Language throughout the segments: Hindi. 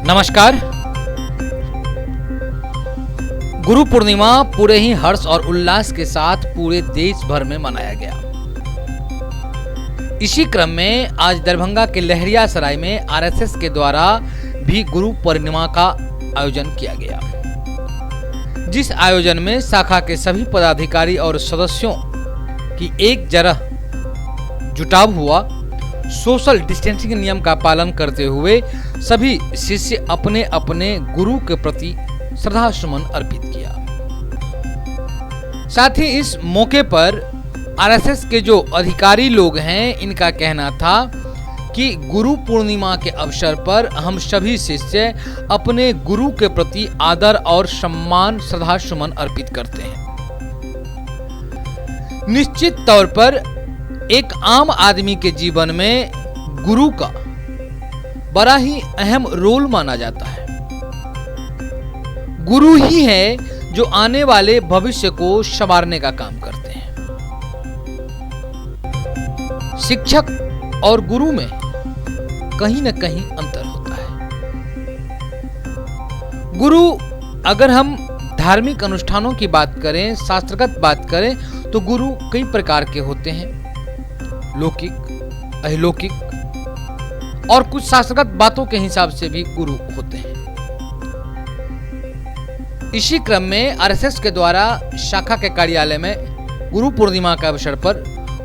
नमस्कार। गुरु पूर्णिमा पूरे ही हर्ष और उल्लास के साथ पूरे देश भर में मनाया गया। इसी क्रम में आज दरभंगा के लहरियासराय में आरएसएस के द्वारा भी गुरु पूर्णिमा का आयोजन किया गया, जिस आयोजन में शाखा के सभी पदाधिकारी और सदस्यों की एक जगह जुटाव हुआ। सोशल डिस्टेंसिंग नियम का पालन करते हुए सभी शिष्य अपने अपने गुरु के प्रति श्रद्धा सुमन अर्पित किया। साथ ही इस मौके पर आरएसएस के जो अधिकारी लोग हैं, इनका कहना था कि गुरु पूर्णिमा के अवसर पर हम सभी शिष्य अपने गुरु के प्रति आदर और सम्मान श्रद्धा सुमन अर्पित करते हैं। निश्चित तौर पर एक आम आदमी के जीवन में गुरु का बड़ा ही अहम रोल माना जाता है। गुरु ही है जो आने वाले भविष्य को संवारने का काम करते हैं। शिक्षक और गुरु में कहीं न कहीं अंतर होता है। गुरु, अगर हम धार्मिक अनुष्ठानों की बात करें, शास्त्रगत बात करें, तो गुरु कई प्रकार के होते हैं। लौकिक, अहलौकिक और कुछ शास्त्रगत बातों के हिसाब से भी गुरु होते हैं। इसी क्रम में आरएसएस के द्वारा शाखा के कार्यालय में गुरु पूर्णिमा के अवसर पर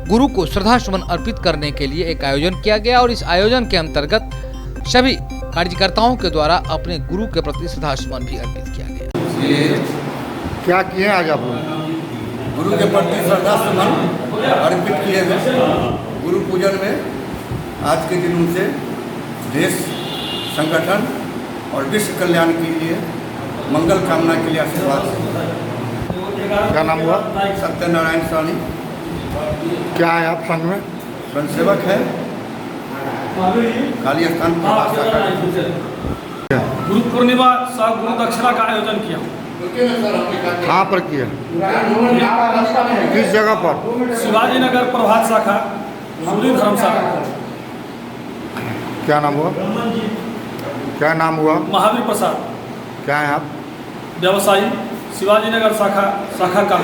गुरु को श्रद्धा सुमन अर्पित करने के लिए एक आयोजन किया गया और इस आयोजन के अंतर्गत सभी कार्यकर्ताओं के द्वारा अपने गुरु के प्रति श्रद्धा सुमन भी अर्पित किया गया। क्या किए आज आप लोग? गुरु के प्रति श्रद्धा सुमन अर्पित किए गए। गुरु पूजन में आज के दिन उनसे देश, संगठन और विश्व कल्याण के लिए, मंगल कामना के लिए आशीर्वाद। क्या नाम हुआ? सत्यनारायण स्वामी। क्या है आप संघ में? स्वयंसेवक है, काली स्थान प्रभास शाखा। गुरु पूर्णिमा सह गुरु दक्षिणा का आयोजन किया। कहाँ पर किया? किस जगह पर? शिवाजी नगर प्रभात शाखा, सूरी धर्म शाखा। क्या नाम हुआ? क्या नाम हुआ? महावीर प्रसाद। क्या है आप? व्यवसायी, शिवाजी नगर शाखा का।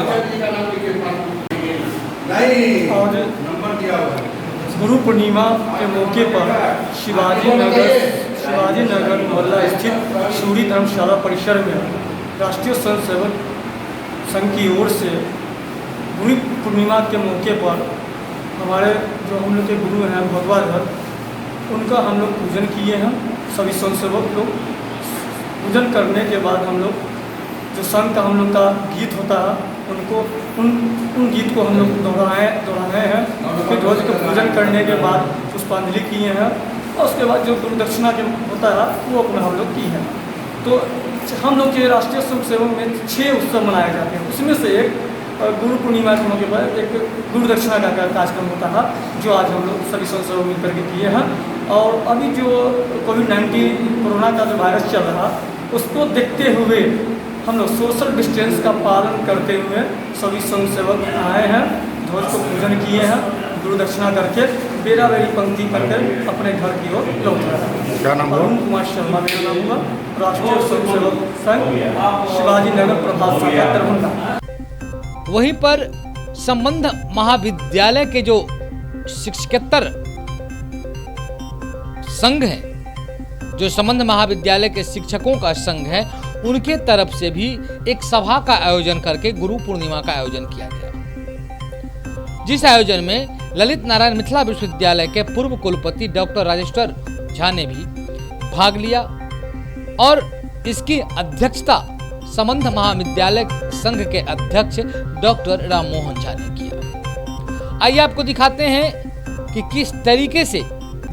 और गुरु पूर्णिमा के मौके पर शिवाजी नगर मोहल्ला स्थित सूरी धर्मशाला परिसर में राष्ट्रीय स्वयंसेवक संघ की ओर से गुरु पूर्णिमा के मौके पर हमारे जो हम लोग के गुरु हैं भगवाधर, उनका हम लोग पूजन किए हैं। सभी स्वयंसेवक लोग पूजन करने के बाद हम लोग जो संघ का हम लोग का गीत होता है, उनको उन गीत को हम लोग दोहराए हैं। फिर ध्वज को पूजन करने के बाद पुष्पांजलि किए हैं और उसके बाद जो गुरु दक्षिणा के होता है वो अपना हम लोग की है। तो हम लोग के राष्ट्रीय स्वयंसेवक में 6 उत्सव मनाए जाते हैं। उसमें से एक गुरु पूर्णिमा के मौके पर एक गुरु दक्षिणा का कार्यक्रम होता है, जो आज हम लोग सभी स्वयंसेवक मिलकर के किए हैं। और अभी जो कोविड-19 कोरोना का जो वायरस चल रहा, उसको देखते हुए हम लोग सोशल डिस्टेंस का पालन करते हुए सभी स्वयंसेवक आए हैं, ध्वज को पूजन किए हैं, गुरु दक्षिणा करके बेरा बेरी पंक्ति करके अपने घर की ओर लौट रहे हैं। क्या नाम हुआ? अरुण कुमार शर्मा मेरा नाम हुआ, राष्ट्रीय स्वयंसेवक संघ, शिवाजी नगर प्रभात शाखा, दरभंगा। वहीं पर संबंध महाविद्यालय के जो शिक्षकेतर संघ है, जो संबंध महाविद्यालय के शिक्षकों का संघ है, उनके तरफ से भी एक सभा का आयोजन करके गुरु पूर्णिमा का आयोजन किया गया, जिस आयोजन में ललित नारायण मिथिला विश्वविद्यालय के पूर्व कुलपति डॉक्टर राजेश्वर झा ने भी भाग लिया और इसकी अध्यक्षता संबंध महाविद्यालय संघ के अध्यक्ष डॉक्टर राम मोहन झा ने किया। आइए आपको दिखाते हैं कि किस तरीके से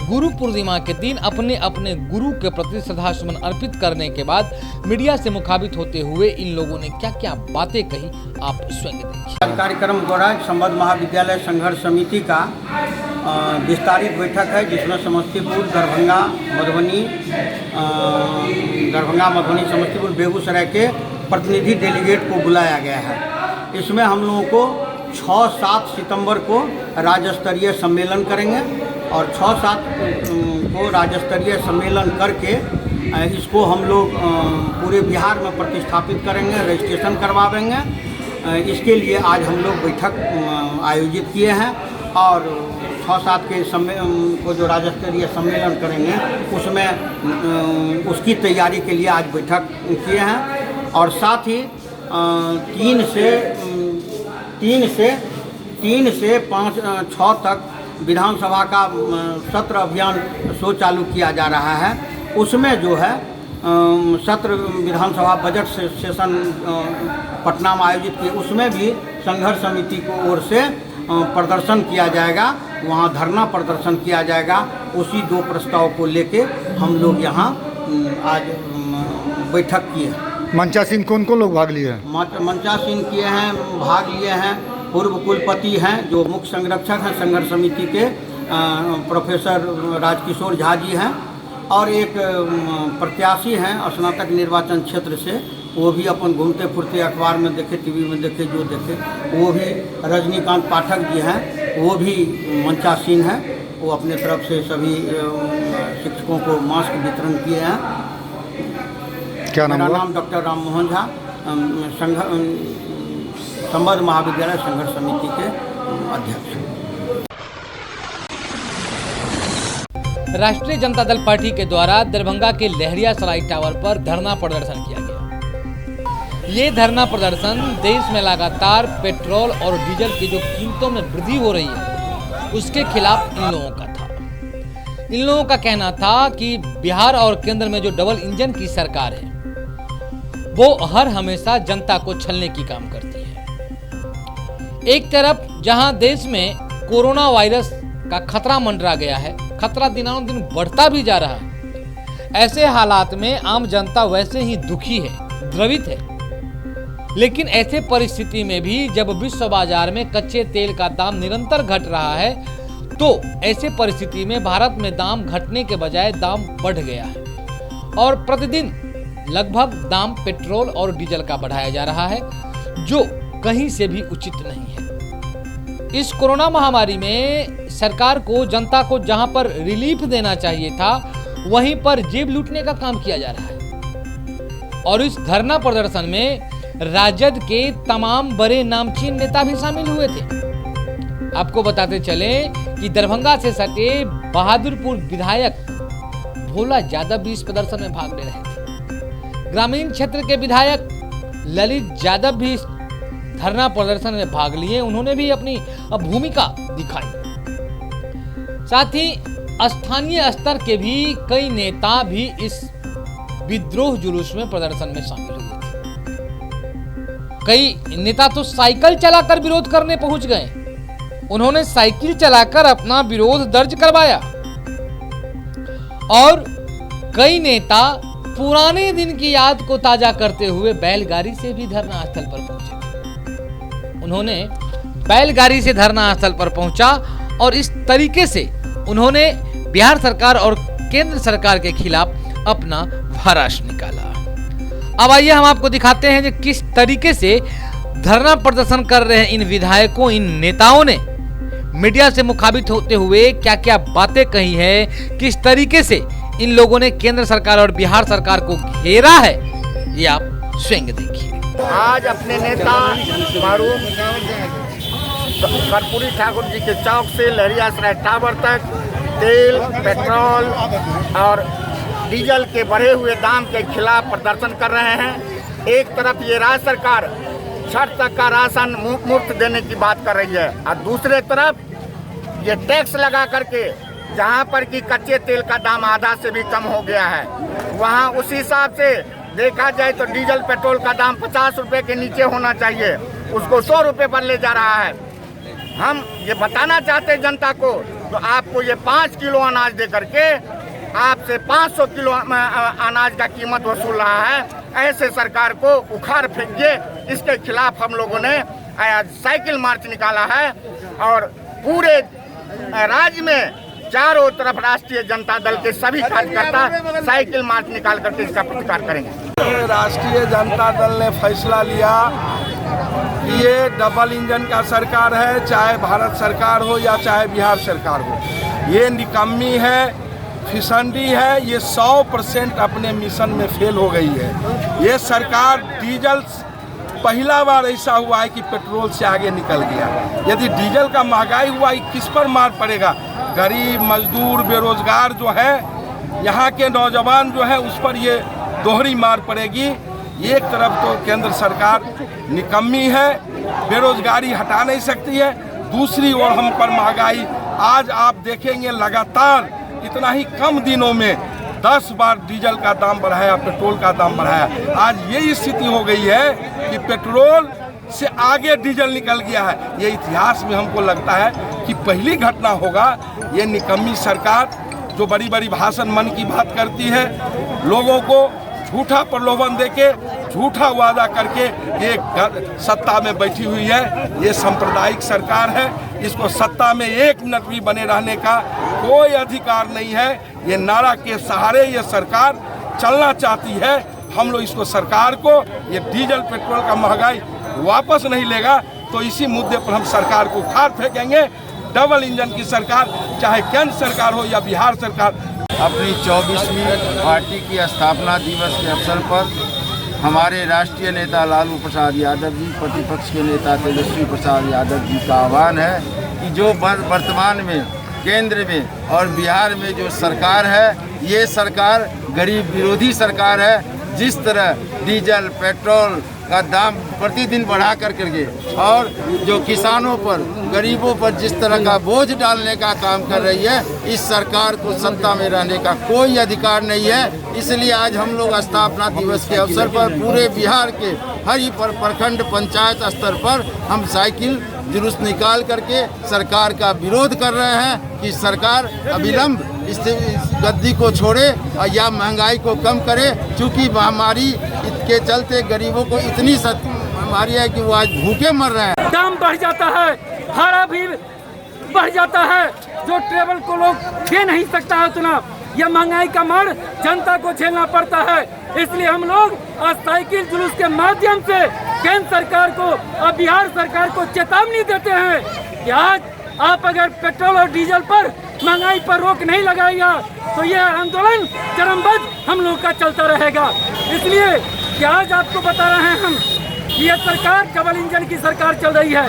गुरु पूर्णिमा के दिन अपने अपने गुरु के प्रति श्रद्धा सुमन अर्पित करने के बाद मीडिया से मुखातिब होते हुए इन लोगों ने क्या क्या बातें कही, आप स्वयं देखिए। कार्यक्रम हो रहा है संबंध महाविद्यालय संघर्ष समिति का विस्तारित बैठक है, जिसमें समस्तीपुर, दरभंगा, मधुबनी, समस्तीपुर, बेगूसराय के प्रतिनिधि डेलीगेट को बुलाया गया है। इसमें हम लोगों को 6-7 सितंबर को राज्य स्तरीय सम्मेलन करेंगे और 6-7 को राज्य स्तरीय सम्मेलन करके इसको हम लोग पूरे बिहार में प्रतिष्ठापित करेंगे, रजिस्ट्रेशन करवाएंगे। इसके लिए आज हम लोग बैठक आयोजित किए हैं और 6-7 के को जो राज्य स्तरीय सम्मेलन करेंगे उसमें उसकी तैयारी के लिए आज बैठक किए हैं। और साथ ही 3 से 5-6 तक विधानसभा का सत्र अभियान शो चालू किया जा रहा है। उसमें जो है सत्र विधानसभा बजट सेशन पटना में आयोजित किए, उसमें भी संघर्ष समिति की ओर से प्रदर्शन किया जाएगा, वहाँ धरना प्रदर्शन किया जाएगा। उसी 2 प्रस्ताव को लेके हम लोग यहाँ आज बैठक किए हैं। मंचासीन कौन कौन लोग भाग लिए हैं? मंचासीन किए हैं, भाग लिए हैं पूर्व कुलपति हैं जो मुख्य संरक्षक हैं संघर्ष समिति के, प्रोफेसर राजकिशोर झा जी हैं, और एक प्रत्याशी हैं स्नातक निर्वाचन क्षेत्र से, वो भी अपन घूमते फिरते अखबार में देखे, टीवी में देखे, जो देखे, वो भी रजनीकांत पाठक जी हैं, वो भी मंचासीन हैं। वो अपने तरफ से सभी शिक्षकों को मास्क वितरण किए हैं। क्या नाम? मेरा नाम डॉक्टर राम मोहन झा, संबद्ध महाविद्यालय संघर्ष समिति के अध्यक्ष। राष्ट्रीय जनता दल पार्टी के द्वारा दरभंगा के लहरियासराय टावर पर धरना प्रदर्शन किया गया। ये धरना प्रदर्शन देश में लगातार पेट्रोल और डीजल की जो कीमतों में वृद्धि हो रही है उसके खिलाफ इन लोगों का था। इन लोगों का कहना था कि बिहार और केंद्र में जो डबल इंजन की सरकार है वो हर हमेशा जनता को छलने की काम करती है। एक तरफ जहां देश में कोरोना वायरस का खतरा मंडरा गया है, खतरा दिनों-दिन बढ़ता भी जा रहा है, ऐसे हालात में आम जनता वैसे ही दुखी है, द्रवित है। लेकिन ऐसे परिस्थिति में भी जब विश्व बाजार में कच्चे तेल का दाम निरंतर घट रहा है तो ऐसे परिस्थिति में भारत में दाम घटने के बजाय दाम बढ़ गया है और प्रतिदिन लगभग दाम पेट्रोल और डीजल का बढ़ाया जा रहा है जो कहीं से भी उचित नहीं है। इस कोरोना महामारी में सरकार को जनता को जहां पर रिलीफ देना चाहिए था वहीं पर जेब लूटने का काम किया जा रहा है। और इस धरना प्रदर्शन में राजद के तमाम बड़े नामचीन नेता भी शामिल हुए थे। आपको बताते चले कि दरभंगा से सटे बहादुरपुर विधायक भोला यादव भी इस प्रदर्शन में भाग ले रहे थे। ग्रामीण क्षेत्र के विधायक ललित यादव भी धरना प्रदर्शन में भाग लिए, उन्होंने भी अपनी भूमिका दिखाई। साथ ही स्थानीय स्तर के भी कई नेता भी इस विद्रोह जुलूस में प्रदर्शन में शामिल हुए थे। कई नेता तो साइकिल चलाकर विरोध करने पहुंच गए, उन्होंने साइकिल चलाकर अपना विरोध दर्ज करवाया। और कई नेता पुराने दिन की याद को ताजा करते हुए बैलगाड़ी से भी धरना स्थल पर पहुंचे। उन्होंने बैलगाड़ी से धरना स्थल पर पहुंचा और इस तरीके से उन्होंने बिहार सरकार और केंद्र सरकार के खिलाफ अपना भाषण निकाला। अब आइए हम आपको दिखाते हैं कि किस तरीके से धरना प्रदर्शन कर रहे हैं इन विधायकों, इन नेताओं ने मीडिया से मुखातिब होते हुए क्या क्या बातें कही है, किस तरीके से इन लोगों ने केंद्र सरकार और बिहार सरकार को घेरा है, ये आप स्वयं देखिए। आज अपने नेता मारूम कर्पूरी ठाकुर जी के चौक से लहरियासराय टावर तक तेल, पेट्रोल और डीजल के बढ़े हुए दाम के खिलाफ प्रदर्शन कर रहे हैं। एक तरफ ये राज्य सरकार छठ तक का राशन मुफ्त देने की बात कर रही है और दूसरे तरफ ये टैक्स लगा करके जहाँ पर कि कच्चे तेल का दाम आधा से भी कम हो गया है, वहाँ उसी हिसाब से देखा जाए तो डीजल पेट्रोल का दाम 50 रुपये के नीचे होना चाहिए, उसको 100 रुपये पर ले जा रहा है। हम ये बताना चाहते हैं जनता को, तो आपको ये 5 किलो अनाज दे करके आपसे 500 किलो अनाज का कीमत वसूल रहा है। ऐसे सरकार को उखाड़ फेंकिए। इसके खिलाफ हम लोगों ने साइकिल मार्च निकाला है और पूरे राज्य में चारों तरफ राष्ट्रीय जनता दल के सभी कार्यकर्ता साइकिल मार्च निकाल करके इसका प्रतिकार करेंगे। राष्ट्रीय जनता दल ने फैसला लिया कि ये डबल इंजन का सरकार है, चाहे भारत सरकार हो या चाहे बिहार सरकार हो, ये निकम्मी है, फिसंडी है, ये 100% अपने मिशन में फेल हो गई है। ये सरकार डीजल, पहला बार ऐसा हुआ है कि पेट्रोल से आगे निकल गया। यदि डीजल का महंगाई हुआ, किस पर मार पड़ेगा? गरीब, मजदूर, बेरोजगार जो है, यहाँ के नौजवान जो है, उस पर ये दोहरी मार पड़ेगी। एक तरफ तो केंद्र सरकार निकम्मी है, बेरोजगारी हटा नहीं सकती है, दूसरी ओर हम पर महंगाई। आज आप देखेंगे लगातार इतना ही कम दिनों में 10 बार डीजल का दाम बढ़ाया, पेट्रोल का दाम बढ़ाया। आज यही स्थिति हो गई है कि पेट्रोल से आगे डीजल निकल गया है। ये इतिहास में हमको लगता है कि पहली घटना होगा। ये निकम्मी सरकार जो बड़ी बड़ी भाषण, मन की बात करती है, लोगों को झूठा प्रलोभन देके, झूठा वादा करके ये सत्ता में बैठी हुई है। ये सांप्रदायिक सरकार है, इसको सत्ता में 1 मिनट भी बने रहने का कोई अधिकार नहीं है। ये नारा के सहारे ये सरकार चलना चाहती है। हम लोग इसको, सरकार को, ये डीजल पेट्रोल का महंगाई वापस नहीं लेगा तो इसी मुद्दे पर हम सरकार को उखाड़ फेंकेंगे। डबल इंजन की सरकार, चाहे केंद्र सरकार हो या बिहार सरकार। अपनी 24वीं पार्टी की स्थापना दिवस के अवसर पर हमारे राष्ट्रीय नेता लालू प्रसाद यादव जी, प्रतिपक्ष के नेता तेजस्वी प्रसाद यादव जी का आह्वान है कि जो वर्तमान में केंद्र में और बिहार में जो सरकार है, ये सरकार गरीब विरोधी सरकार है। जिस तरह डीजल पेट्रोल का दाम प्रतिदिन बढ़ा करके और जो किसानों पर, गरीबों पर जिस तरह का बोझ डालने का काम कर रही है, इस सरकार को सत्ता में रहने का कोई अधिकार नहीं है। इसलिए आज हम लोग स्थापना दिवस के अवसर पर पूरे बिहार के हर प्रखंड पंचायत स्तर पर हम साइकिल जुलूस निकाल करके सरकार का विरोध कर रहे हैं कि सरकार अविलंब इस गद्दी को छोड़े या महंगाई को कम करे। चूँकि महामारी के चलते गरीबों को इतनी महामारी है कि वो आज भूखे मर रहे हैं। दाम बढ़ जाता है, भाड़ा भी बढ़ जाता है, जो ट्रेवल को लोग दे नहीं सकता है उतना। यह महंगाई का मार जनता को झेलना पड़ता है। इसलिए हम लोग आज साइकिल जुलूस के माध्यम से केंद्र सरकार को और बिहार सरकार को चेतावनी देते हैं कि आज आप अगर पेट्रोल और डीजल पर महंगाई पर रोक नहीं लगाएगा तो यह आंदोलन चरमबद्ध हम लोग का चलता रहेगा। इसलिए कि आज आपको बता रहे हैं हम कि यह सरकार डबल इंजन की सरकार चल रही है।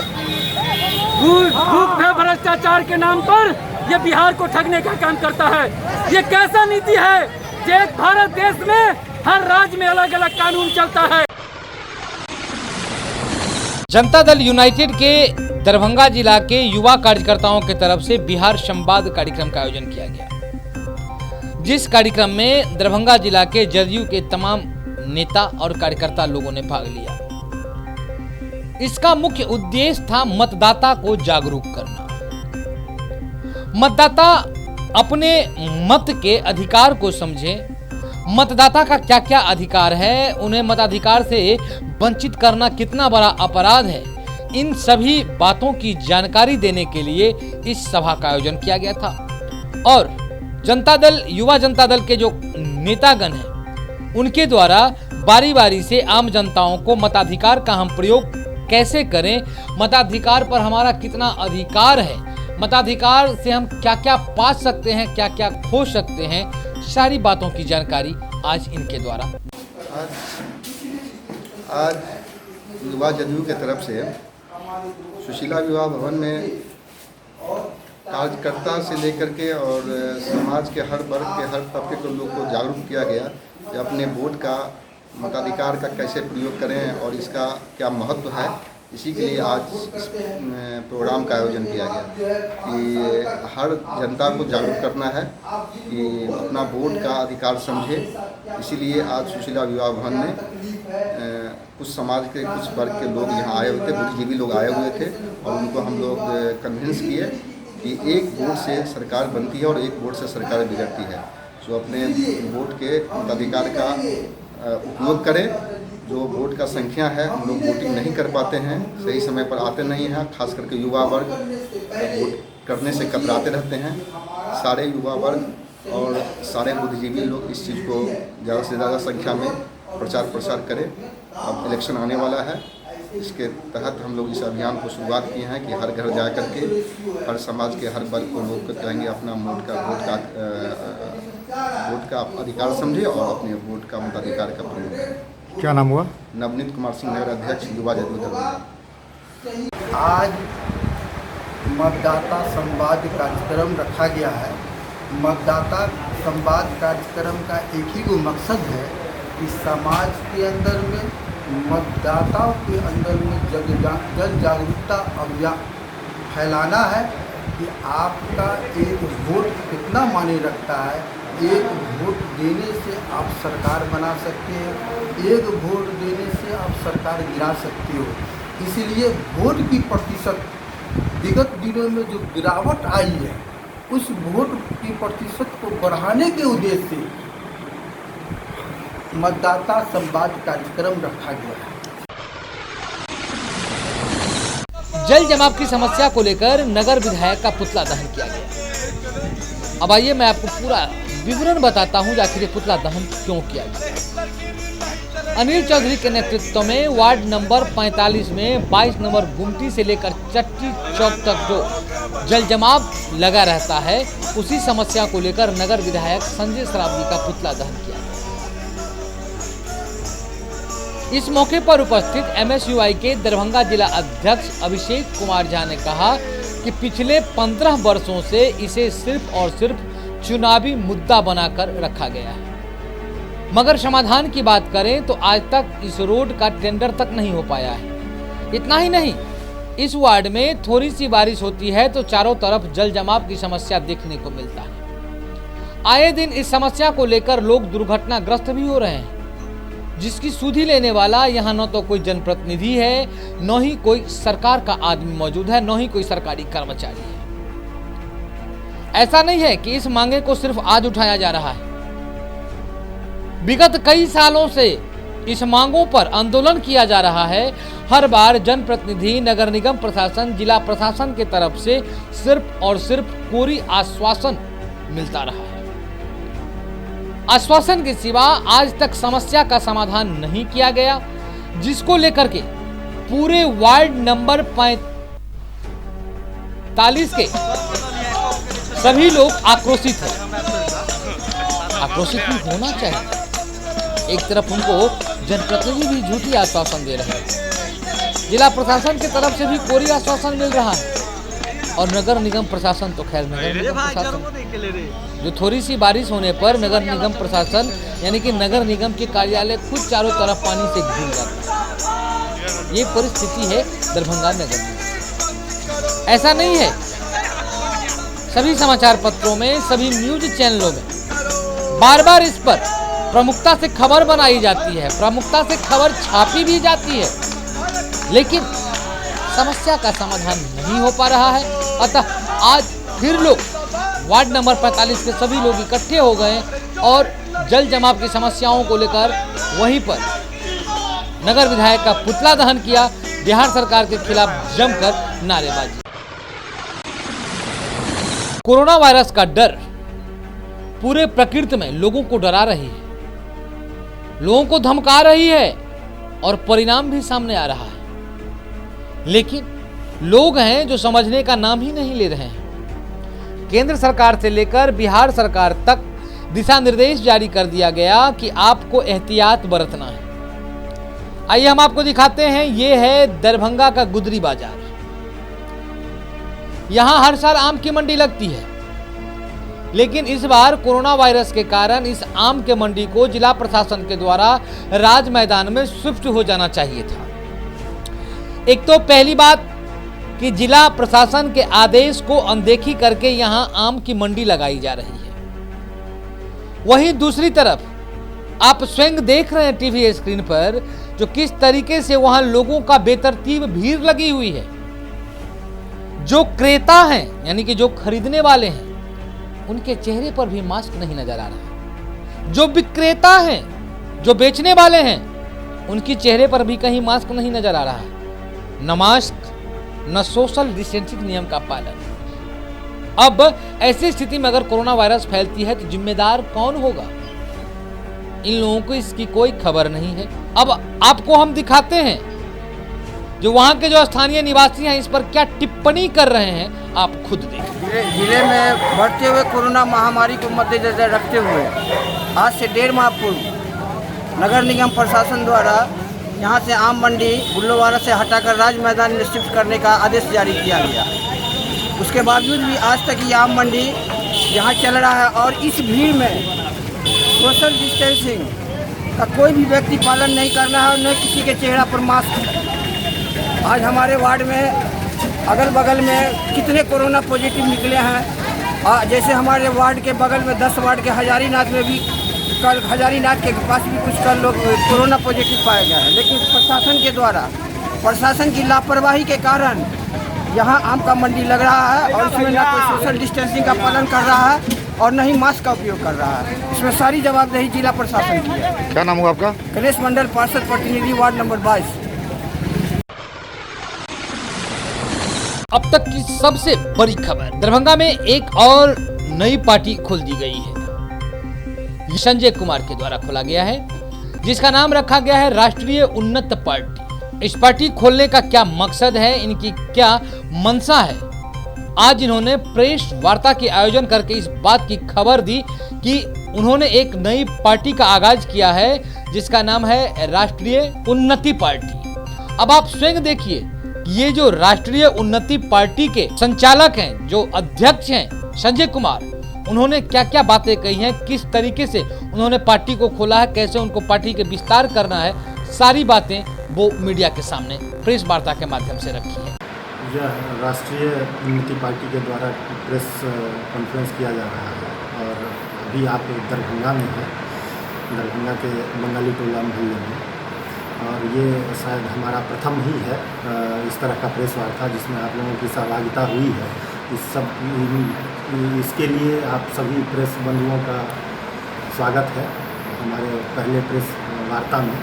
भूख भ्रष्टाचार के नाम पर यह बिहार को ठगने का काम करता है। ये कैसा नीति है कि एक भारत देश में हर राज्य में अलग अलग कानून चलता है। जनता दल यूनाइटेड के दरभंगा जिला के युवा कार्यकर्ताओं की तरफ से बिहार संवाद कार्यक्रम का आयोजन किया गया, जिस कार्यक्रम में दरभंगा जिला के जदयू के तमाम नेता और कार्यकर्ता लोगों ने भाग लिया। इसका मुख्य उद्देश्य था मतदाता को जागरूक करना। मतदाता अपने मत के अधिकार को समझे, मतदाता का क्या क्या अधिकार है, उन्हें मताधिकार से वंचित करना कितना बड़ा अपराध है, इन सभी बातों की जानकारी देने के लिए इस सभा का आयोजन किया गया था। और जनता दल, युवा जनता दल के जो नेतागण हैं, उनके द्वारा बारी बारी से आम जनताओं को मताधिकार का हम प्रयोग कैसे करें, मताधिकार पर हमारा कितना अधिकार है, मताधिकार से हम क्या क्या पा सकते हैं, क्या क्या खो सकते हैं, सारी बातों की जानकारी आज इनके द्वारा। आज युवा जदयू के तरफ से सुशीला विवाह भवन में कार्यकर्ता से लेकर के और समाज के हर वर्ग के हर तबके के लोग को जागरूक किया गया कि अपने वोट का, मताधिकार का कैसे प्रयोग करें और इसका क्या महत्व है। इसी के लिए आज इस प्रोग्राम का आयोजन किया गया कि हर जनता को जागरूक करना है कि अपना वोट का अधिकार समझे। इसीलिए आज सुशीला विवाह भवन में कुछ समाज के कुछ वर्ग के लोग यहाँ आए हुए थे, बुद्धिजीवी लोग आए हुए थे और उनको हम लोग कन्विंस किए कि एक वोट से सरकार बनती है और एक वोट से सरकार बिगड़ती है। तो अपने वोट के मताधिकार का उपयोग करें। जो वोट का संख्या है, हम लोग वोटिंग नहीं कर पाते हैं, सही समय पर आते नहीं हैं, खास करके युवा वर्ग वोट करने से कतराते रहते हैं। सारे युवा वर्ग और सारे बुद्धिजीवी लोग इस चीज़ को ज़्यादा से ज़्यादा संख्या में प्रचार प्रसार करें। अब इलेक्शन आने वाला है, इसके तहत हम लोग इस अभियान को शुरुआत किए हैं कि हर घर जा कर के हर समाज के हर वर्ग को लोग कहेंगे अपना वोट का का अधिकार समझे और अपने वोट का मताधिकार का प्रयोग करें। क्या नाम हुआ? नवनीत कुमार सिंह, नगर अध्यक्ष, युवा जदयू दरभंगा। आज मतदाता संवाद कार्यक्रम रखा गया है। मतदाता संवाद कार्यक्रम का एक ही वो मकसद है कि समाज के अंदर में, मतदाताओं के अंदर में जन जागरूकता अभियान फैलाना है कि आपका एक वोट कितना मायने रखता है। एक वोट देने से आप सरकार बना सकते हैं, एक वोट देने से आप सरकार गिरा सकते हो। इसीलिए वोट की प्रतिशत विगत दिनों में जो गिरावट आई है, उस वोट की प्रतिशत को बढ़ाने के उद्देश्य से मतदाता संवाद कार्यक्रम रखा गया है। जल जमाव की समस्या को लेकर नगर विधायक का पुतला दहन किया गया। अब आइए मैं आपको पूरा विवरण बताता हूं, आखिर ये पुतला दहन क्यों किया गया। अनिल चौधरी के नेतृत्व में वार्ड नंबर 45 में 22 नंबर गुमटी से लेकर चट्टी चौक तक जो जल जमाव लगा रहता है, उसी समस्या को लेकर नगर विधायक संजय सरावगी का पुतला दहन किया। इस मौके पर उपस्थित MSUI के दरभंगा जिला अध्यक्ष अभिषेक कुमार झा ने कहा कि पिछले 15 वर्षों से इसे सिर्फ और सिर्फ चुनावी मुद्दा बनाकर रखा गया है, मगर समाधान की बात करें तो आज तक इस रोड का टेंडर तक नहीं हो पाया है। इतना ही नहीं, इस वार्ड में थोड़ी सी बारिश होती है तो चारों तरफ जल जमाव की समस्या देखने को मिलता है। आए दिन इस समस्या को लेकर लोग दुर्घटनाग्रस्त भी हो रहे हैं, जिसकी सुधि लेने वाला यहाँ न तो कोई जनप्रतिनिधि है, न ही कोई सरकार का आदमी मौजूद है, न ही कोई सरकारी कर्मचारी है। ऐसा नहीं है कि इस मांगे को सिर्फ आज उठाया जा रहा है। विगत कई सालों से इस मांगों पर आंदोलन किया जा रहा है। हर बार जनप्रतिनिधि, नगर निगम प्रशासन, जिला प्रशासन के तरफ से सिर्फ और सिर्फ कोरी आश्वासन मिलता रहा है। आश्वासन के सिवा आज तक समस्या का समाधान नहीं किया गया, जिसको लेकर के पूरे वार्ड नंबर 45 के सभी लोग आक्रोशित हैं। आक्रोशित भी होना चाहिए। एक तरफ उनको जनप्रतिनिधि भी झूठी आश्वासन दे रहे हैं, जिला प्रशासन की तरफ से भी कोरी आश्वासन मिल रहा है, और नगर निगम प्रशासन तो खैर नगर निगम प्रशासन, जो थोड़ी सी बारिश होने पर नगर निगम प्रशासन यानी कि नगर निगम के कार्यालय खुद चारों तरफ पानी से घिर जाता है। ये परिस्थिति है दरभंगा नगर में। ऐसा नहीं है, सभी समाचार पत्रों में, सभी न्यूज चैनलों में बार बार इस पर प्रमुखता से खबर बनाई जाती है, प्रमुखता से खबर छापी भी जाती है, लेकिन समस्या का समाधान नहीं हो पा रहा है। अतः आज फिर लोग वार्ड नंबर 45 के सभी लोग इकट्ठे हो गए और जल जमाव की समस्याओं को लेकर वहीं पर नगर विधायक का पुतला दहन किया, बिहार सरकार के खिलाफ जमकर नारेबाजी। कोरोना वायरस का डर पूरे प्रकृति में लोगों को डरा रही है, लोगों को धमका रही है और परिणाम भी सामने आ रहा है। लेकिन लोग हैं जो समझने का नाम ही नहीं ले रहे हैं। केंद्र सरकार से लेकर बिहार सरकार तक दिशा निर्देश जारी कर दिया गया कि आपको एहतियात बरतना है। आइए हम आपको दिखाते हैं, ये है दरभंगा का गुदरी बाजार। यहां हर साल आम की मंडी लगती है, लेकिन इस बार कोरोना वायरस के कारण इस आम के मंडी को जिला प्रशासन के द्वारा राज मैदान में शिफ्ट हो जाना चाहिए था। एक तो पहली बात कि जिला प्रशासन के आदेश को अनदेखी करके यहां आम की मंडी लगाई जा रही है। वहीं दूसरी तरफ आप स्वयं देख रहे हैं टीवी स्क्रीन पर जो किस तरीके से वहां लोगों का बेतरतीब भीड़ लगी हुई है। जो क्रेता हैं यानी कि जो खरीदने वाले हैं, उनके चेहरे पर भी मास्क नहीं नजर आ रहा। जो विक्रेता हैं, जो बेचने वाले हैं, उनके चेहरे पर भी कहीं मास्क नहीं नजर आ रहा। न मास्क, न सोशल डिस्टेंसिंग नियम का पालन। अब ऐसी स्थिति में अगर कोरोना वायरस फैलती है तो जिम्मेदार कौन होगा? इन लोगों को इसकी कोई खबर नहीं है। अब आपको हम दिखाते हैं जो वहां के जो स्थानीय निवासी हैं इस पर क्या टिप्पणी कर रहे हैं, आप खुद देखें। जिले में बढ़ते हुए कोरोना महामारी को मद्देनजर रखते हुए आज से 1.5 माह पूर्व नगर निगम प्रशासन द्वारा यहाँ से आम मंडी बुल्लोवाड़ा से हटाकर राज मैदान में शिफ्ट करने का आदेश जारी किया गया। उसके बावजूद भी आज तक ये आम मंडी यहाँ चल रहा है और इस भीड़ में सोशल डिस्टेंसिंग का कोई भी व्यक्ति पालन नहीं कर रहा है और न किसी के चेहरा पर मास्क है। आज हमारे वार्ड में अगल बगल में कितने कोरोना पॉजिटिव निकले हैं। जैसे हमारे वार्ड के बगल में 10 वार्ड के हजारीनाथ में भी कल हजारीनाथ के पास भी कुछ कल लोग कोरोना पॉजिटिव पाए गए हैं, लेकिन प्रशासन के द्वारा प्रशासन की लापरवाही के कारण यहाँ आम का मंडी लग रहा है और इसमें न कोई सोशल डिस्टेंसिंग का पालन कर रहा है और न ही मास्क का उपयोग कर रहा है। इसमें सारी जवाबदेही जिला प्रशासन की है। क्या नाम हुआ आपका? गणेश मंडल, पार्षद प्रतिनिधि, वार्ड नंबर 22। अब तक की सबसे बड़ी खबर, दरभंगा में एक और नई पार्टी खोल दी गई है। ये संजय कुमार के द्वारा खोला गया है, जिसका नाम रखा गया है राष्ट्रीय उन्नत पार्टी। इस पार्टी खोलने का क्या मकसद है, इनकी क्या मंशा है, आज इन्होंने प्रेस वार्ता के आयोजन करके इस बात की खबर दी कि उन्होंने एक नई पार्टी का आगाज किया है, जिसका नाम है राष्ट्रीय उन्नति पार्टी। अब आप स्वयं देखिए ये जो राष्ट्रीय उन्नति पार्टी के संचालक हैं, जो अध्यक्ष हैं संजय कुमार, उन्होंने क्या क्या बातें कही हैं, किस तरीके से उन्होंने पार्टी को खोला है, कैसे उनको पार्टी के विस्तार करना है, सारी बातें वो मीडिया के सामने प्रेस वार्ता के माध्यम से रखी है। यह राष्ट्रीय उन्नति पार्टी के द्वारा प्रेस कॉन्फ्रेंस किया जा रहा है और अभी आप दरभंगा में हैं, दरभंगा के बंगाली टोला मोहल्ले में, और ये शायद हमारा प्रथम ही है इस तरह का प्रेस वार्ता जिसमें आप लोगों की सहभागिता हुई है। इसके लिए आप सभी प्रेस बंधुओं का स्वागत है हमारे पहले प्रेस वार्ता में।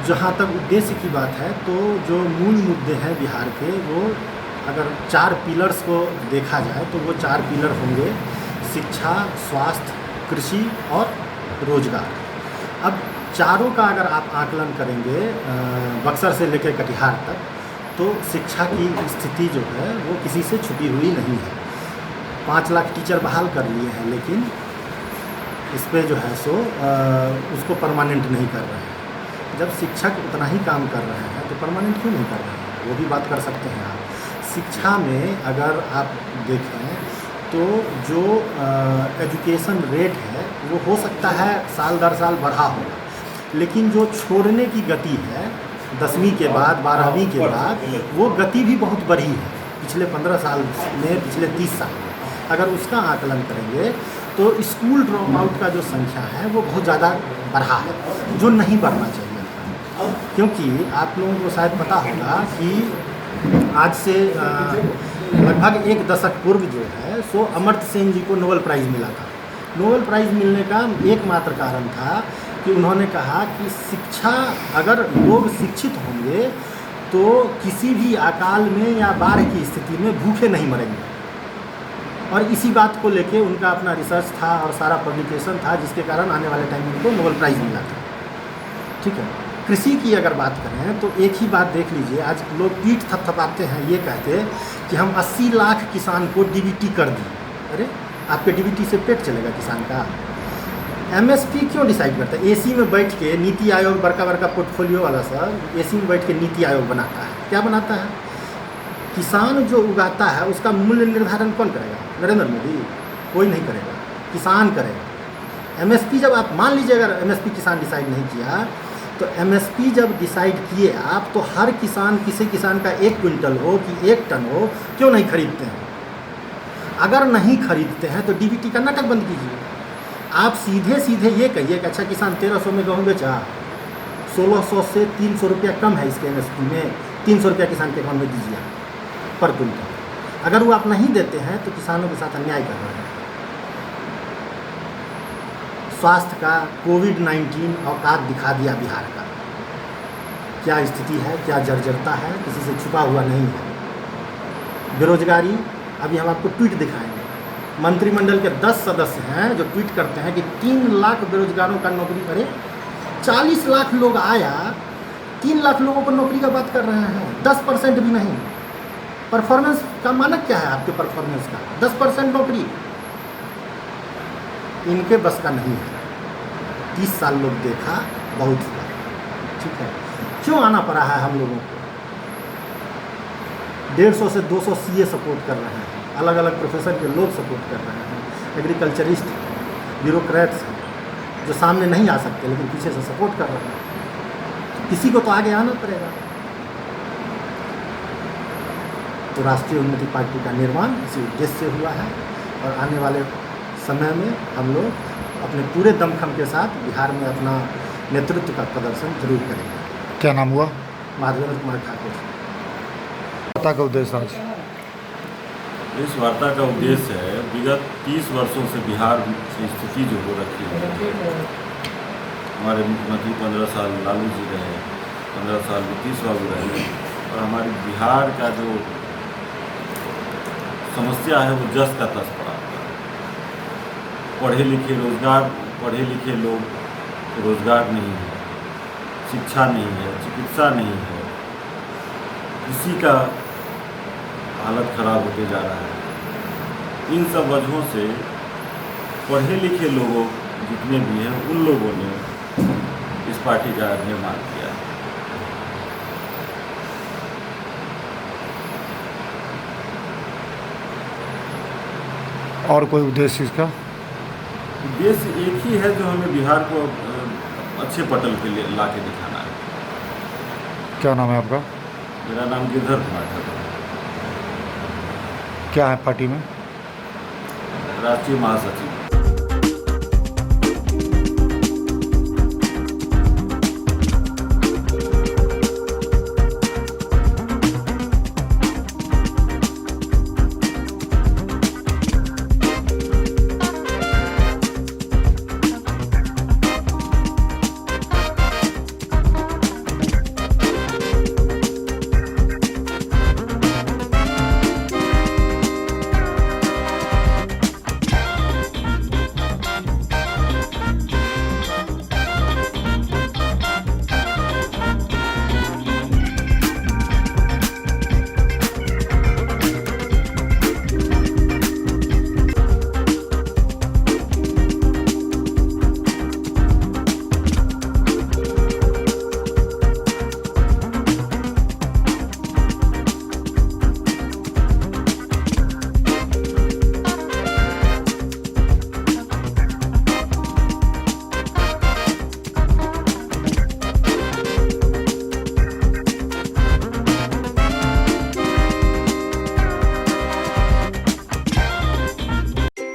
जहाँ तक उद्देश्य की बात है तो जो मूल मुद्दे हैं बिहार के, वो अगर 4 पिलर्स को देखा जाए तो वो 4 पिलर होंगे: शिक्षा, स्वास्थ्य, कृषि और रोजगार। अब चारों का अगर आप आकलन करेंगे बक्सर से लेकर कटिहार तक, तो शिक्षा की स्थिति जो है वो किसी से छुपी हुई नहीं है। 5 लाख टीचर बहाल कर लिए हैं, लेकिन इस पे जो है सो उसको परमानेंट नहीं कर रहे हैं। जब शिक्षक उतना ही काम कर रहे हैं तो परमानेंट क्यों नहीं कर रहे हैं, वो भी बात कर सकते हैं आप। शिक्षा में अगर आप देखें तो जो एजुकेशन रेट है वो हो सकता है साल दर साल बढ़ा होगा, लेकिन जो छोड़ने की गति है 10वीं के बाद 12वीं के बाद, वो गति भी बहुत बढ़ी है पिछले 15 साल में, पिछले 30 साल में। अगर उसका आकलन करेंगे तो स्कूल ड्रॉप आउट का जो संख्या है वो बहुत ज़्यादा बढ़ा है, जो नहीं बढ़ना चाहिए। क्योंकि आप लोगों को शायद पता होगा कि आज से लगभग 1 दशक पूर्व जो है सो अमर्त्य सेन जी को नोबेल प्राइज़ मिला था। नोबेल प्राइज़ मिलने का एकमात्र कारण था कि उन्होंने कहा कि शिक्षा, अगर लोग शिक्षित होंगे तो किसी भी अकाल में या बाढ़ की स्थिति में भूखे नहीं मरेंगे। और इसी बात को लेके उनका अपना रिसर्च था और सारा पब्लिकेशन था, जिसके कारण आने वाले टाइम में उनको नोबेल प्राइज़ मिला था। ठीक है। कृषि की अगर बात करें तो एक ही बात देख लीजिए, आज लोग पीठ थपथपाते हैं ये कहते कि हम 80 लाख किसान को डीबीटी कर दिए। अरे आपके डीबीटी से पेट चलेगा किसान का? एमएसपी क्यों डिसाइड करता है? एसी में बैठ के नीति आयोग, बड़का बड़का पोर्टफोलियो वाला सर एसी में बैठ के नीति आयोग बनाता है। क्या बनाता है? किसान जो उगाता है उसका मूल्य निर्धारण कौन करेगा? नरेंद्र मोदी? कोई नहीं करेगा, किसान करेगा। एमएसपी जब आप मान लीजिए अगर एमएसपी किसान डिसाइड नहीं किया, तो एमएसपी जब डिसाइड किए आप, तो हर किसान, किसी किसान का 1 क्विंटल हो कि 1 टन हो, क्यों नहीं खरीदते हैं? अगर नहीं खरीदते हैं तो डीबीटी का नाटक बंद कीजिए। आप सीधे सीधे ये कहिए कि अच्छा किसान 1300 में गेहूँ बेचा, 1600 से 300 रुपया कम है इसके एमएसपी में, 300 रुपया किसान के अकाउंट में दीजिए पर क्विंटल। अगर वो आप नहीं देते हैं तो किसानों के साथ अन्याय कर रहे हैं। स्वास्थ्य का कोविड-19 औकात दिखा दिया बिहार का, क्या स्थिति है, क्या जर्जरता है, किसी से छुपा हुआ नहीं है। बेरोजगारी, अभी हम आपको ट्वीट दिखाएंगे। मंत्रिमंडल के 10 सदस्य हैं जो ट्वीट करते हैं कि 3 लाख बेरोजगारों का नौकरी। अरे 40 लाख लोग आया, 3 लाख लोगों को नौकरी का बात कर रहे हैं, 10% भी नहीं। परफॉर्मेंस का मानक क्या है आपके परफॉर्मेंस का? 10% नौकरी इनके बस का नहीं है। 30 साल लोग देखा, बहुत हुआ, ठीक है। क्यों आना पड़ा है हम लोगों को? 150 से 200 CA सपोर्ट कर रहे हैं, अलग अलग प्रोफेसर के लोग सपोर्ट कर रहे हैं, एग्रीकल्चरिस्ट, ब्यूरोक्रेट्स जो सामने नहीं आ सकते लेकिन पीछे से सपोर्ट कर रहे हैं। किसी को तो आगे आना पड़ेगा। तो राष्ट्रीय उन्नति पार्टी का निर्माण इसी उद्देश्य से हुआ है और आने वाले समय में हम लोग अपने पूरे दमखम के साथ बिहार में अपना नेतृत्व का प्रदर्शन जरूर करेंगे। क्या नाम हुआ? माधवेंद्र कुमार ठाकुर। वार्ता का उद्देश्य आज? इस वार्ता का उद्देश्य है विगत 30 वर्षों से बिहार की स्थिति जो हो रखी है, हमारे मुख्यमंत्री 15 साल लालू जी रहे, 15 साल नीतीश बाबू रहे, और हमारे बिहार का जो समस्या है वो जस का तस पड़ा। पढ़े लिखे लोग रोजगार नहीं है, शिक्षा नहीं है, चिकित्सा नहीं है, इसी का हालत खराब होते जा रहा है। इन सब वजहों से पढ़े लिखे लोगों जितने भी हैं उन लोगों ने इस पार्टी का निर्माण किया। और कोई उद्देश्य इसका? उद्देश्य एक ही है जो हमें बिहार को अच्छे पटल पे ला के दिखाना है। क्या नाम है आपका? मेरा नाम गिरधर कुमार ठाकुर। क्या है पार्टी में? राष्ट्रीय महासचिव।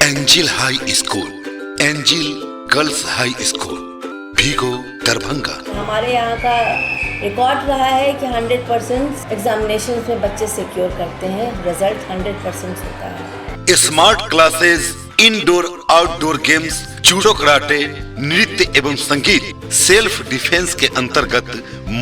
Angel high school, angel girls high school, Bhigo Darbhanga. हमारे यहाँ का रिकॉर्ड रहा है कि 100% एग्जामिनेशन में बच्चे सिक्योर करते हैं, रिजल्ट 100% होता है। Smart classes, indoor outdoor games, judo karate, नृत्य एवं संगीत, सेल्फ डिफेंस के अंतर्गत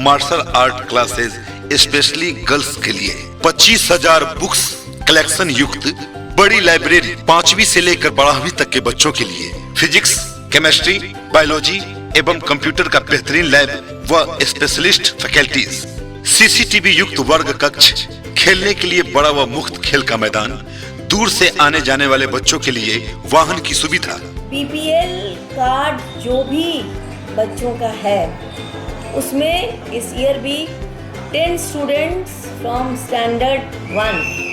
martial art classes specially girls के लिए 25,000 बुक्स कलेक्शन युक्त बड़ी लाइब्रेरी, 5वीं से लेकर 12वीं तक के बच्चों के लिए फिजिक्स, केमिस्ट्री, बायोलॉजी एवं कंप्यूटर का बेहतरीन लैब व स्पेशलिस्ट फैकल्टीज, CCTV युक्त वर्ग कक्ष, खेलने के लिए बड़ा व मुफ्त खेल का मैदान, दूर से आने जाने वाले बच्चों के लिए वाहन की सुविधा। BPL कार्ड जो भी बच्चों का है उसमें इस ईयर भी 10 स्टूडेंट्स फ्रॉम स्टैंडर्ड 1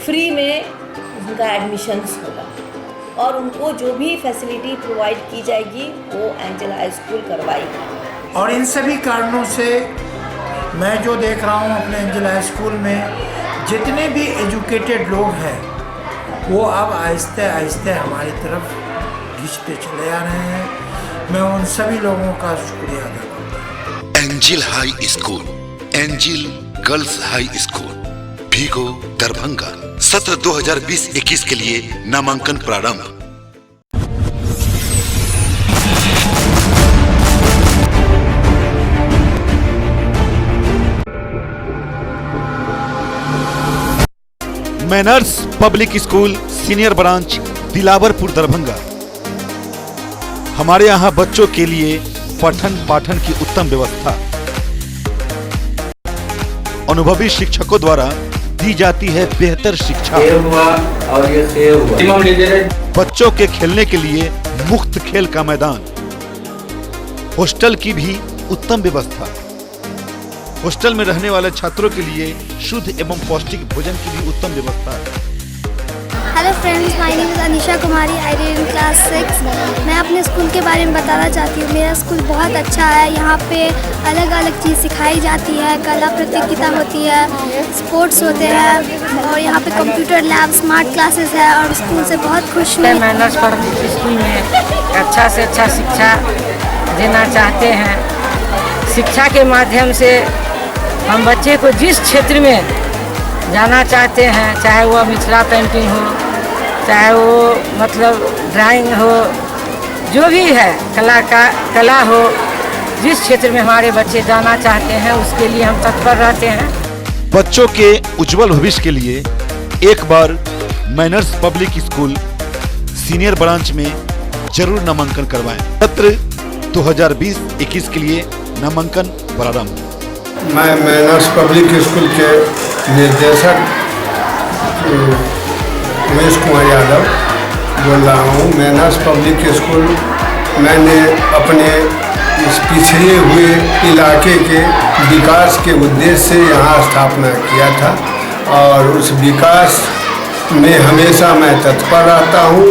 फ्री में उनका एडमिशन्स होगा और उनको जो भी फैसिलिटी प्रोवाइड की जाएगी वो एंजल हाई स्कूल करवाएगी। और इन सभी कारणों से मैं जो देख रहा हूँ अपने एंजल हाई स्कूल में जितने भी एजुकेटेड लोग हैं वो अब आहिस्ते आहिस्ते हमारी तरफ खींचते चले आ रहे हैं। मैं उन सभी लोगों का शुक्रिया अदा करता हूँ। Angel high school, angel girls high school, Bhigo Darbhanga. सत्र 2020-21 के लिए नामांकन प्रारंभ। Manners public school senior branch Dilawarpur Darbhanga. हमारे यहाँ बच्चों के लिए पठन पाठन की उत्तम व्यवस्था, अनुभवी शिक्षकों द्वारा दी जाती है बेहतर शिक्षा। बच्चों के खेलने के लिए मुफ्त खेल का मैदान, हॉस्टल की भी उत्तम व्यवस्था। हॉस्टल में रहने वाले छात्रों के लिए शुद्ध एवं पौष्टिक भोजन की भी उत्तम व्यवस्था है। Hello friends, my name is Anisha Kumari, I read in class 6। मैं अपने स्कूल के बारे में बताना चाहती हूँ। मेरा स्कूल बहुत अच्छा है। यहाँ पे अलग अलग चीज़ सिखाई जाती है, कला प्रतियोगिता होती है, स्पोर्ट्स होते हैं और यहाँ पे कंप्यूटर लैब, स्मार्ट क्लासेस है और स्कूल से बहुत खुश हूँ। मैनर्स पब्लिक स्कूल में अच्छा से अच्छा शिक्षा देना चाहते हैं। शिक्षा के माध्यम से हम बच्चे को जिस क्षेत्र में जाना चाहते हैं, चाहे वो मिथिला पेंटिंग हो, चाहे वो मतलब ड्राइंग हो, जो भी है कला हो, जिस क्षेत्र में हमारे बच्चे जाना चाहते हैं उसके लिए हम तत्पर रहते हैं। बच्चों के उज्जवल भविष्य के लिए एक बार manners public school senior branch में जरूर नामांकन करवाएं। सत्र 2020-21 के लिए नामांकन प्रारंभ। मैं मैनर्स पब्लिक स्कूल के निर्देशक उमेश कुमार यादव बोल रहा हूँ। मैनर्स पब्लिक स्कूल मैंने अपने इस पिछड़े हुए इलाके के विकास के उद्देश्य से यहाँ स्थापना किया था और उस विकास में हमेशा मैं तत्पर रहता हूँ।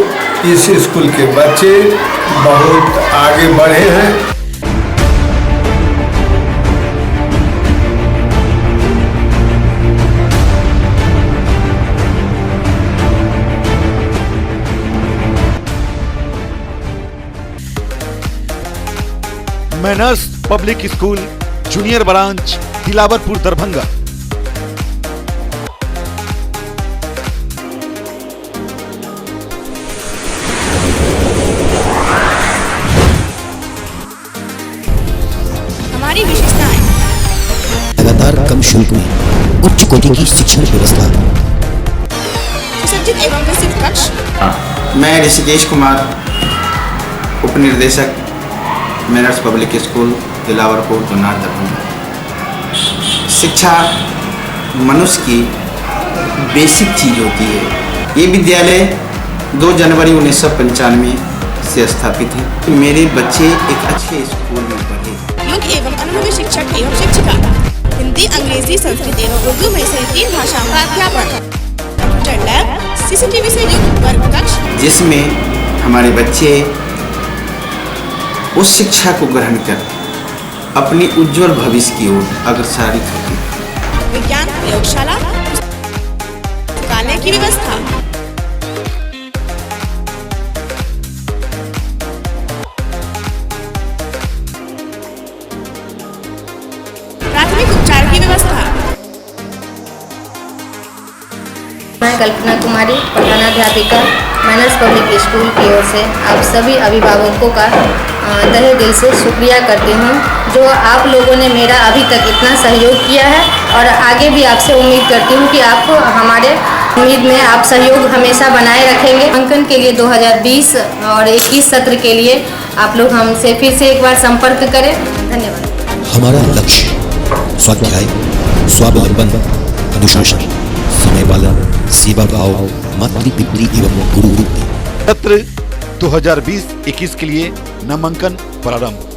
इस स्कूल के बच्चे बहुत आगे बढ़े हैं। Manners public school junior branch Dilawarpur Darbhanga. हमारी विशेषताएं लगातार कम शुल्क में उच्च कोटि की शिक्षण व्यवस्था। सुसज्जित एवं विस्तृत कक्ष। मैं ऋषिकेश कुमार, उप निर्देशक manners public school Dilawarpur Junnar Darbhanga. शिक्षा मनुष्य की बेसिक चीज होती है। ये विद्यालय 2 जनवरी 1995 से स्थापित है। मेरे बच्चे एक अच्छे स्कूल में पढ़े। योग्य एवं अनुभवी शिक्षक एवं शिक्षिका, हिंदी, अंग्रेजी, संस्कृत एवं उर्दू में से 3 भाषाओं का अध्यापन, कंप्यूटर लैब, CCTV से युक्त वर्ग कक्ष, जिसमें हमारे बच्चे उस शिक्षा को ग्रहण कर अपनी उज्जवल भविष्य की ओर अग्रसरित होते हैं। विज्ञान प्रयोगशाला, पुस्तकालय की व्यवस्था, प्राथमिक उपचार की व्यवस्था। मैं Kalpana Kumari, प्रधानाध्यापिका, manners public school की ओर से आप सभी अभिभावकों का तहे दिल से शुक्रिया करती हूँ, जो आप लोगों ने मेरा अभी तक इतना सहयोग किया है और आगे भी आपसे उम्मीद करती हूँ कि आप हमारे उम्मीद में आप सहयोग हमेशा बनाए रखेंगे। अंकन के लिए 2020 और 21 सत्र के लिए आप लोग हमसे फिर से एक बार संपर्क करें। धन्यवाद। हमारा लक्ष्य स्वाध्याय, स्वावलंबन, अनुशासन, समय पालन, सेवा भाव, मातृ पितृ एवं गुरु। सत्र 2020-21 के लिए नामांकन प्रारंभ।